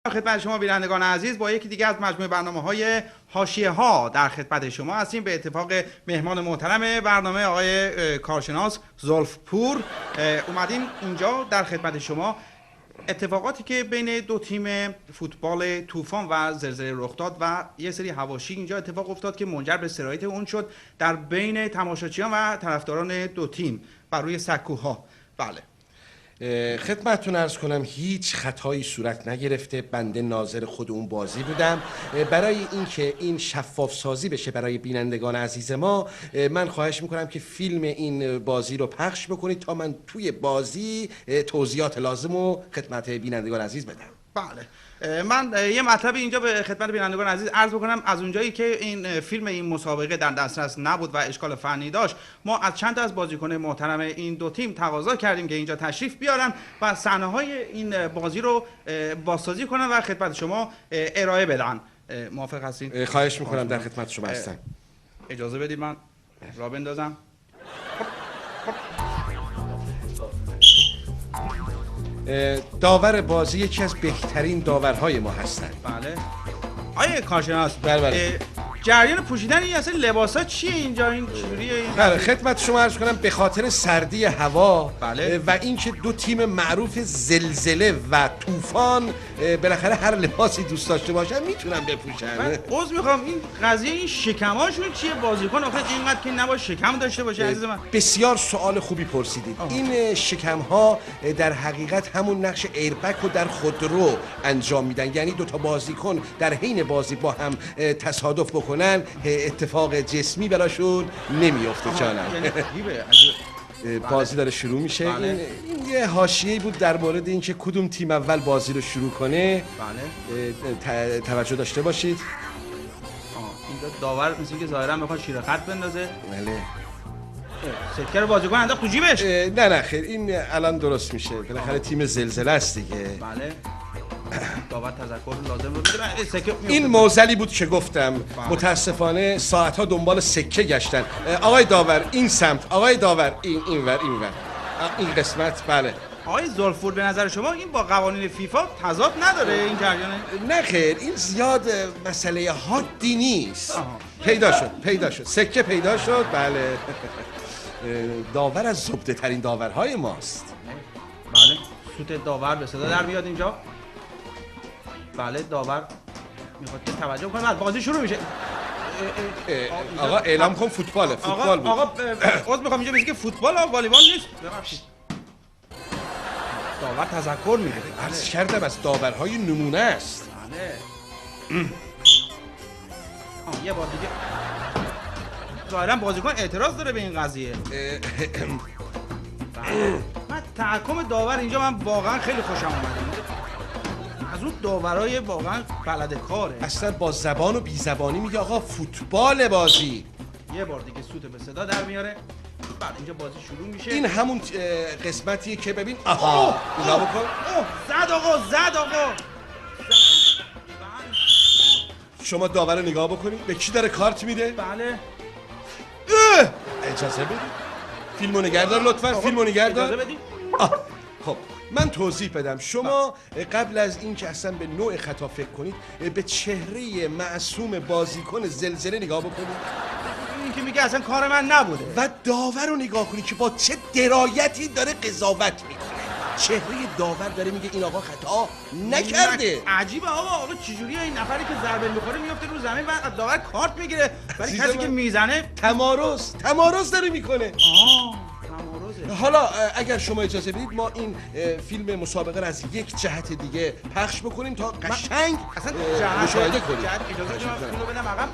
خدمت شما بینندگان عزیز با یکی دیگه از مجموعه برنامه‌های حاشیه‌ها در خدمت شما هستیم. به اتفاق مهمان محترم برنامه آقای کارشناس زلفپور اومدیم اینجا در خدمت شما. اتفاقاتی که بین دو تیم فوتبال طوفان و زلزله رخ داد و یه سری حواشی اینجا اتفاق افتاد که منجر به سرایت اون شد در بین تماشاچیان و طرفداران دو تیم بر روی سکوها. بله، خدمتتون عرض کنم هیچ خطایی صورت نگرفته. بنده ناظر خود اون بازی بودم. برای اینکه این شفاف سازی بشه برای بینندگان عزیز ما، من خواهش میکنم که فیلم این بازی رو پخش بکنید تا من توی بازی توضیحات لازم رو خدمت بینندگان عزیز بدم. بله، من یه مطلب اینجا به خدمت بینندگان عزیز عرض بکنم. از اونجایی که این فیلم این مسابقه در دسترس نبود و اشکال فنی داشت، ما از چند تا از بازیکن محترم این دو تیم تقاضا کردیم که اینجا تشریف بیارن و صحنه‌های این بازی رو بازسازی کنن و خدمت شما ارائه بدن. موافق هستین؟ خواهش میکنم، در خدمت شما هستم. اجازه بدید من راه بندازم. داور بازی یکی از بهترین داورهای ما هستن. بله. آیه کارشناس، بله. جریان پوشیدن این اصلا لباسا چیه اینجا؟ این چجوریه این؟ بله، خدمت شما عرض کنم به خاطر سردی هوا، بله، و اینکه دو تیم معروف زلزله و طوفان بالاخره هر لباسی دوست داشته باشن میتونن بپوشن. من عذر میخوام، این قضیه این شکماشون چیه؟ بازیکن آخه اینقدر که نباید شکم داشته باشه عزیز من. بسیار سوال خوبی پرسیدید. این شکم ها در حقیقت همون نقش ایربک رو در خودرو انجام میدن، یعنی دو تا بازیکن در حین بازی با هم تصادف بکنن اتفاق جسمی براشون نمیفته. جانم بازی داره شروع میشه. بله. این یه حاشیه‌ای بود در مورد اینکه کدوم تیم اول بازی رو شروع کنه. بله، توجه داشته باشید. اینجا داور مثل که ظاهرا میخواد شیر خط بندازه. بله، سکه رو بازیکن انداخت تو جیبش. نه خیر، این الان درست میشه. بالاخره تیم زلزله است دیگه. بله، داور تذکر لازم رو بده. سکه این موزلی بود که گفتم. متاسفانه ساعتها دنبال سکه گشتن. آقای داور این سمت، آقای داور اینور این قسمت. بله آقای زلفور، به نظر شما این با قوانین فیفا تضاد نداره این جریان؟ نه خیر، این زیاد مسئله حادی نیست. پیدا شد سکه پیدا شد. بله داور از زبده ترین داورهای ماست. بله، سوت داور به صدا در میاد اینجا. بله، داور میخواد که توجه کنه. بازی شروع میشه. آقا اعلام کن فوتبال بود. آقا عذر میخوام، اینجا میگه که فوتبال و والیبال نیست. ببخشید. داور تذکر میده. عرض کردم از داورهای نمونه است. بله. یه بار دیگه ظاهرا بازیکن اعتراض داره به این قضیه. من تحکم داور اینجا من واقعا خیلی خوشم اومده. از اون داورای واقعا بلد کاره. اصلا با زبان و بی زبانی میگه آقا فوتبال بازی. یه بار دیگه سوت به صدا در میاره. بعد اینجا بازی شروع میشه. این همون قسمتیه که ببین. آها نگاه بکن. زد آقا. شما داور رو نگاه بکنید به کی داره کارت میده. بله. اجازه بدید فیلمو نگهدار لطفا. فیلمو نگهدار. اجازه بدید. خب من توضیح بدم. شما قبل از اینکه اصلا به نوع خطا فکر کنید به چهره معصوم بازیکن زلزله نگاه بکنید. این که میگه اصلا کار من نبوده. و داور رو نگاه کنید که با چه درایتی داره قضاوت میکنه. چهره داور داره میگه این آقا خطا نکرده. عجیبه آقا چجوریه این نفری که ضربه میخوره میفته رو زمین و داور کارت میگیره، ولی کسی که میزنه تمارض داره میکنه. تمارضه. حالا اگر شما اجازه بدید ما این فیلم مسابقه رو از یک جهت دیگه پخش بکنیم تا قشنگ اصلا مشاهده کنیم. اجازه بدید من فیلمو بدم عقب.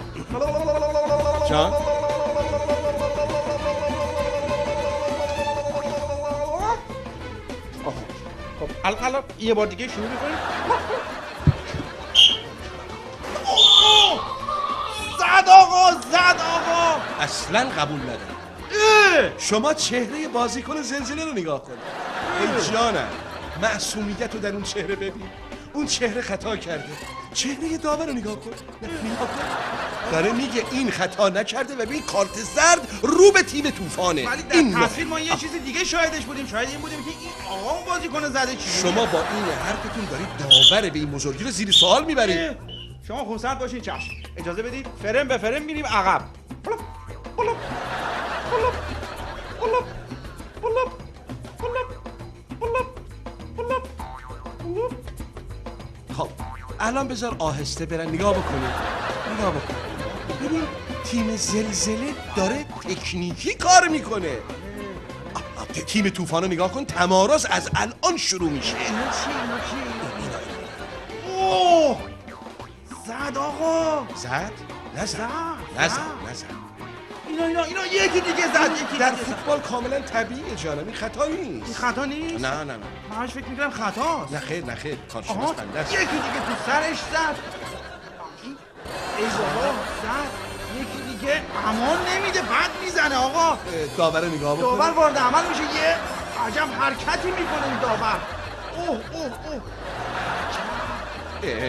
جان خب الان یه بار دیگه شروع می‌کنیم. زد آقا اصلا قبول ندارم. شما چهره بازیکن زلزله رو نگاه کنید. ای جانم، معصومیت رو در اون چهره ببین. اون چهره خطا کرده. چهره داور رو نگاه کن. نگاه کن. داره میگه این خطا نکرده و به این کارت زرد رو به تیم طوفانه. ولی در تصویر ما یه چیز دیگه شاهدش بودیم. شاید این بودیم که این آقا اون بازیکن زده چی؟ شما با این حرفتون دارید داور به این بزرگی رو زیر سوال میبرید. شما خونسرد باشین. چشم. اجازه بدید فرم به فرم میریم عقب. بلوب بلوب بلوب بلوب بلوب بلوب بلوب بلوب بلوب. خب الان بذار آهسته برن نگاه بکنید. نگاه بکن. ببین تیم زلزله داره تکنیکی کار میکنه. تیم طوفان رو نگاه کن، تمارز از الان شروع میشه. اینا چی؟ اوه زد آقا. زد؟ نزد. اینا یکی دیگه زد. یکی در دیگه زد. فوتبال کاملا طبیعیه جانم، این خطا این نیست. خطا نیست؟ نه منش فکر می‌کردم خطاست. نه خیر کارشناس آها بنده است. یکی دیگه تو سرش زد. ای بابا زد. یکی دیگه امان نمیده، بد میزنه آقا. داور رو نگاه بکن. داور وارد عمل میشه، یه عجب حرکتی میکنه این داور. اوه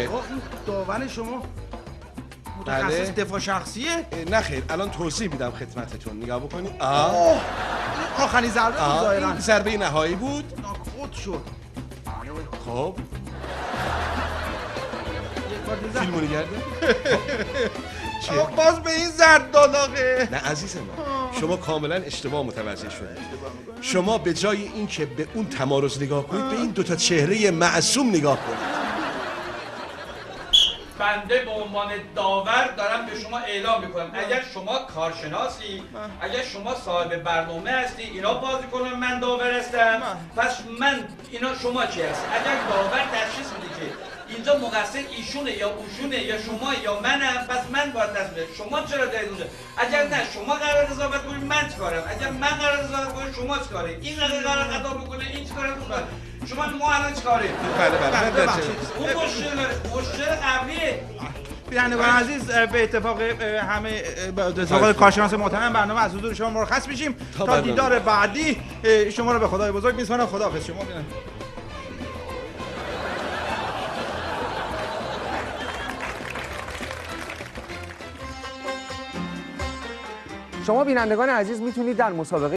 آقا این داور شما متخصص دفاع شخصیه؟ نه خیر الان توضیح میدم خدمتتون، نگاه بکنید. اوه این آخرین ضربه بود ظاهراً. این ضربه نهایی بود. ناکوت شد. خب یک بار دیگه فیلمو نگرده. آقا باز به این زرد داد آقا. نه عزیز من، شما کاملا اشتباه متوجه شدید. شما به جای این که به اون تمارز نگاه کنید به این دوتا چهره معصوم نگاه کنید. بنده به عنوان داور دارم به شما اعلام میکنم اگر شما کارشناسی، اگر شما صاحب برنامه هستی، اینا بازیکن من داور هستم، پس من اینا شما چی هست؟ اگر داور تشخیص میده که اینجا مقصر ایشونه یا اوشونه یا شما یا منم، پس من باید تصمیم. شما چرا دارید اونجا؟ اگر نه شما قرار قضاوت کنید من چیکارم؟ اگر من قرار قضاوت کنم شما چیکاره؟ این قرار خطا بکنه این چیکاره بکنه؟ شما ما الان چیکاره؟ بله اون مشکل قبلیه. بینندگان عزیز به اتفاق همه به اتفاق کارشناس محترم برنامه از حضور شما مرخص میشیم تا دیدار بعدی. شما رو به خدای بزرگ میسپارم. خداحافظ. شما شما بینندگان عزیز میتونید در مسابقه